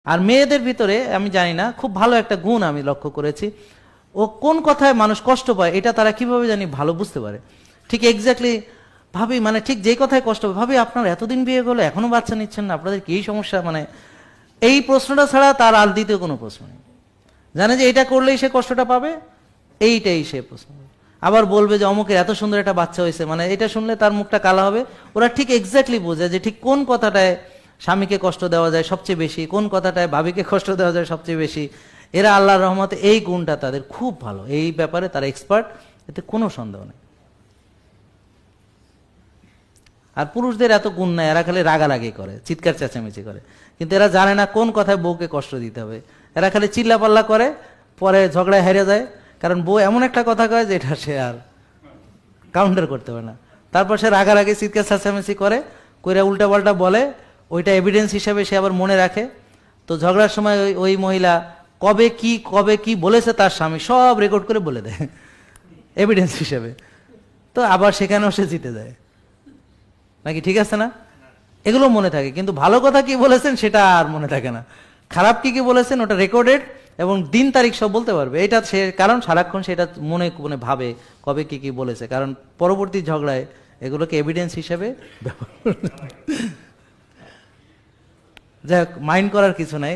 আর মেয়েদের ভিতরে আমি জানি না, খুব ভালো একটা গুণ আমি লক্ষ্য করেছি, ও কোন কথায় মানুষ কষ্ট পায় এটা তারা কিভাবে জানি ভালো বুঝতে পারে। ঠিক এক্স্যাক্টলি ভাবি, মানে ঠিক যেই কথায় কষ্ট পায়, ভাবি আপনার এতদিন বিয়ে হলো এখনো বাচ্চা নিচ্ছেন না, আপনাদের কি সমস্যা, মানে এই প্রশ্নটা ছাড়া তার আর দ্বিতীয় কোনো প্রশ্ন নেই। জানে যে এটা করলেই সে কষ্টটা পাবে, এইটাই সে প্রশ্ন। আবার বলবে যে অমুকের এত সুন্দর একটা বাচ্চা হয়েছে, মানে এটা শুনলে তার মুখটা কালা হবে। ওরা ঠিক এক্স্যাক্টলি বোঝে যে ঠিক কোন কথাটায় স্বামীকে কষ্ট দেওয়া যায় সবচেয়ে বেশি, কোন কথাটায় ভাবিকে কষ্ট দেওয়া যায় সবচেয়ে বেশি। এরা আল্লাহর রহমতে এই গুণটা তাদের খুব ভালো, এই ব্যাপারে তারা এক্সপার্ট, এতে কোনো সন্দেহ নেই। আর পুরুষদের এত গুণ নাই, এরা খালি রাগারাগি করে, চিৎকার চেঁচামেচি করে, কিন্তু এরা জানে না কোন কথায় বউকে কষ্ট দিতে হবে। এরা খালি চিল্লাপাল্লা করে, পরে ঝগড়ায় হেরে যায়, কারণ বউ এমন একটা কথা কয় যে এটা সে আর কাউন্টার করতে পারে না। তারপর সে রাগারাগি চিৎকার চেঁচামেচি করে, কইরা উল্টা পাল্টা বলে, ওইটা এভিডেন্স হিসেবে সে আবার মনে রাখে। তো ঝগড়ার সময় ওই মহিলা কবে কি বলেছে তার স্বামী সব রেকর্ড করে বলে দেয় এভিডেন্স হিসেবে। তো আবার সেখানেও সে জিতে যায় নাকি, ঠিক আছে না? এগুলো মনে থাকে, কিন্তু ভালো কথা কি বলেছেন সেটা আর মনে থাকে না। খারাপ কি বলেছেন ওটা রেকর্ডেড এবং দিন তারিখ সব বলতে পারবে। এটা সে কারণ সারাক্ষণ সেটা মনে মনে ভাবে কবে কি বলেছে, কারণ পরবর্তী ঝগড়ায় এগুলোকে এভিডেন্স হিসেবে ব্যবহার। যাই হোক, মাইন্ড করার কিছু নাই।